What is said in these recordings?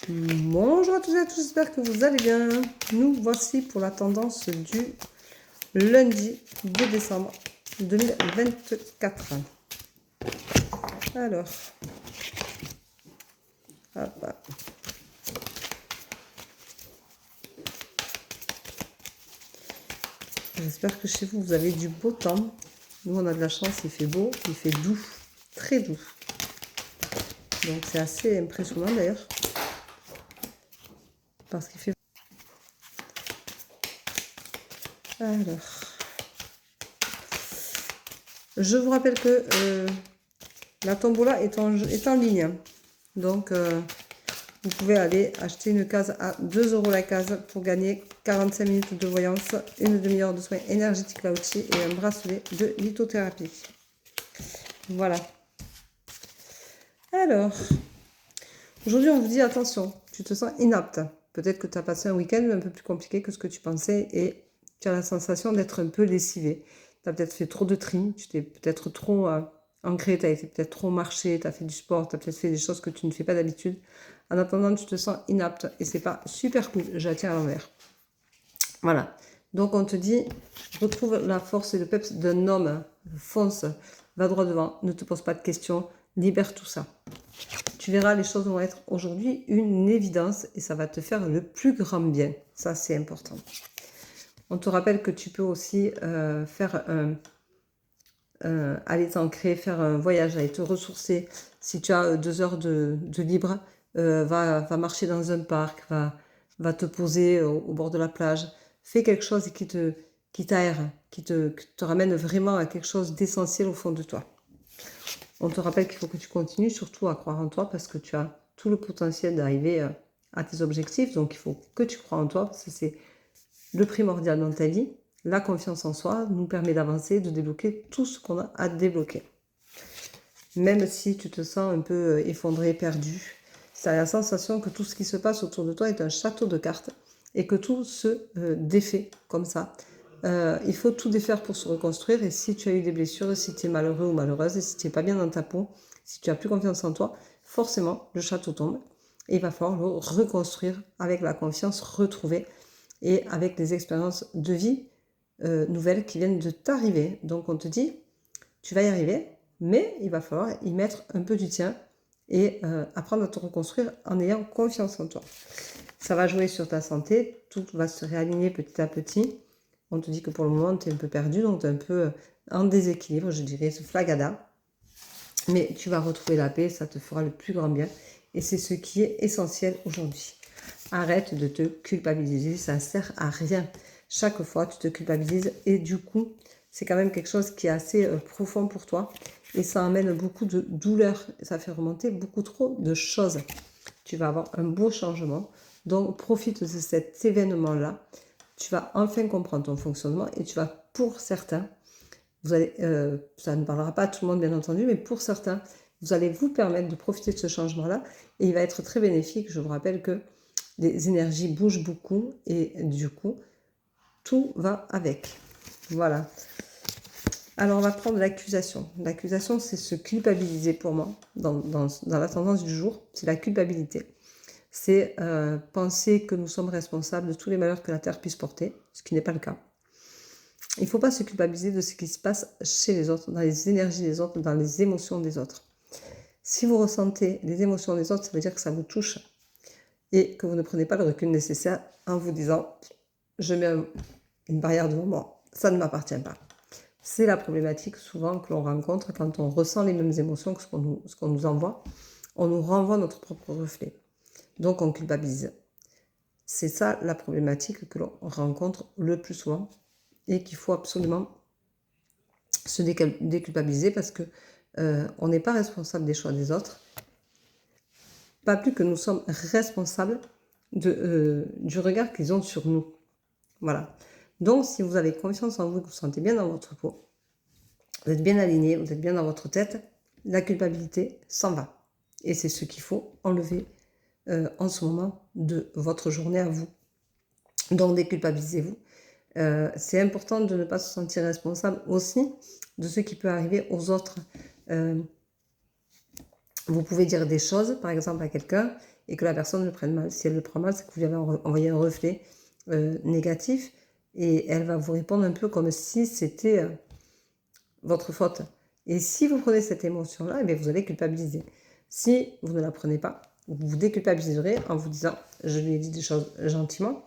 Bonjour à tous et à tous, j'espère que vous allez bien. Nous voici pour la tendance du lundi 2 décembre 2024. Alors, hop. J'espère que chez vous, vous avez du beau temps. Nous, on a de la chance, il fait beau, il fait doux, très doux. Donc, c'est assez impressionnant d'ailleurs. Parce qu'il fait... Alors, je vous rappelle que la tombola est en ligne. Donc, vous pouvez aller acheter une case à 2 € la case pour gagner 45 minutes de voyance, une demi-heure de soins énergétiques Lao-Chi et un bracelet de lithothérapie. Voilà. Alors, aujourd'hui, on vous dit attention, tu te sens inapte. Peut-être que tu as passé un week-end un peu plus compliqué que ce que tu pensais et tu as la sensation d'être un peu lessivé. Tu as peut-être fait trop de tri, tu t'es peut-être trop ancré, tu as été peut-être trop marché, tu as fait du sport, tu as peut-être fait des choses que tu ne fais pas d'habitude. En attendant, tu te sens inapte et c'est pas super cool. Je la tiens à l'envers. Voilà. Donc, on te dit, retrouve la force et le peps d'un homme. Fonce, va droit devant, ne te pose pas de questions, libère tout ça. Tu verras, les choses vont être aujourd'hui une évidence et ça va te faire le plus grand bien. Ça, c'est important. On te rappelle que tu peux aussi aller t'ancrer, faire un voyage, aller te ressourcer. Si tu as 2 heures de libre, va marcher dans un parc, va te poser au bord de la plage. Fais quelque chose qui t'aère, qui te ramène vraiment à quelque chose d'essentiel au fond de toi. On te rappelle qu'il faut que tu continues surtout à croire en toi parce que tu as tout le potentiel d'arriver à tes objectifs. Donc, il faut que tu crois en toi parce que c'est le primordial dans ta vie. La confiance en soi nous permet d'avancer, de débloquer tout ce qu'on a à débloquer. Même si tu te sens un peu effondré, perdu, tu as la sensation que tout ce qui se passe autour de toi est un château de cartes et que tout se défait comme ça. Il faut tout défaire pour se reconstruire et si tu as eu des blessures, si tu es malheureux ou malheureuse, et si tu n'es pas bien dans ta peau, si tu n'as plus confiance en toi, forcément le château tombe et il va falloir le reconstruire avec la confiance retrouvée et avec les expériences de vie nouvelles qui viennent de t'arriver. Donc on te dit, tu vas y arriver, mais il va falloir y mettre un peu du tien et apprendre à te reconstruire en ayant confiance en toi. Ça va jouer sur ta santé, tout va se réaligner petit à petit. On te dit que pour le moment, tu es un peu perdu, donc tu es un peu en déséquilibre, je dirais, ce flagada. Mais tu vas retrouver la paix, ça te fera le plus grand bien. Et c'est ce qui est essentiel aujourd'hui. Arrête de te culpabiliser, ça ne sert à rien. Chaque fois, tu te culpabilises et du coup, c'est quand même quelque chose qui est assez profond pour toi. Et ça amène beaucoup de douleur, ça fait remonter beaucoup trop de choses. Tu vas avoir un beau changement. Donc, profite de cet événement-là. Tu vas enfin comprendre ton fonctionnement et tu vas, pour certains, vous allez, ça ne parlera pas à tout le monde bien entendu, mais pour certains, vous allez vous permettre de profiter de ce changement-là et il va être très bénéfique. Je vous rappelle que les énergies bougent beaucoup et du coup, tout va avec. Voilà. Alors, on va prendre l'accusation. L'accusation, c'est se culpabiliser pour moi, dans la tendance du jour, c'est la culpabilité. C'est penser que nous sommes responsables de tous les malheurs que la Terre puisse porter, ce qui n'est pas le cas. Il ne faut pas se culpabiliser de ce qui se passe chez les autres, dans les énergies des autres, dans les émotions des autres. Si vous ressentez les émotions des autres, ça veut dire que ça vous touche et que vous ne prenez pas le recul nécessaire en vous disant « je mets une barrière devant moi, ça ne m'appartient pas ». C'est la problématique souvent que l'on rencontre quand on ressent les mêmes émotions que ce qu'on nous envoie. On nous renvoie notre propre reflet. Donc on culpabilise. C'est ça la problématique que l'on rencontre le plus souvent et qu'il faut absolument se déculpabiliser parce que on n'est pas responsable des choix des autres. Pas plus que nous sommes responsables du regard qu'ils ont sur nous. Voilà. Donc, si vous avez confiance en vous, que vous vous sentez bien dans votre peau, vous êtes bien aligné, vous êtes bien dans votre tête, la culpabilité s'en va. Et c'est ce qu'il faut enlever en ce moment de votre journée à vous. Donc, déculpabilisez-vous. C'est important de ne pas se sentir responsable aussi de ce qui peut arriver aux autres. Vous pouvez dire des choses, par exemple, à quelqu'un, et que la personne le prenne mal. Si elle le prend mal, c'est que vous lui avez envoyé un reflet négatif et elle va vous répondre un peu comme si c'était votre faute. Et si vous prenez cette émotion-là, eh vous allez culpabiliser. Si vous ne la prenez pas, vous vous déculpabiliserez en vous disant « je lui ai dit des choses gentiment ».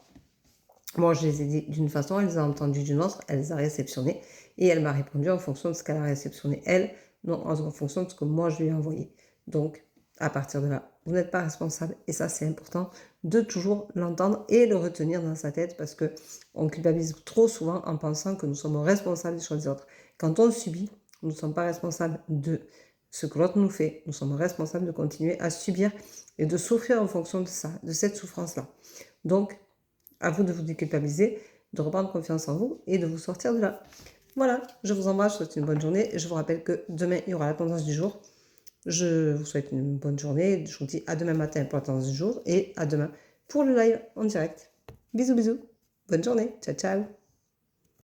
Moi, je les ai dit d'une façon, elle les a entendues d'une autre, elle les a réceptionnées et elle m'a répondu en fonction de ce qu'elle a réceptionné elle, non en fonction de ce que moi je lui ai envoyé. Donc, à partir de là, vous n'êtes pas responsable et ça c'est important de toujours l'entendre et le retenir dans sa tête parce qu'on culpabilise trop souvent en pensant que nous sommes responsables des choses des autres. Quand on subit, nous ne sommes pas responsables de ce que l'autre nous fait, nous sommes responsables de continuer à subir et de souffrir en fonction de ça, de cette souffrance-là. Donc, à vous de vous déculpabiliser, de reprendre confiance en vous et de vous sortir de là. Voilà, je vous embrasse, je vous souhaite une bonne journée. Je vous rappelle que demain, il y aura la tendance du jour. Je vous souhaite une bonne journée. Je vous dis à demain matin pour la tendance du jour et à demain pour le live en direct. Bisous, bisous. Bonne journée. Ciao, ciao.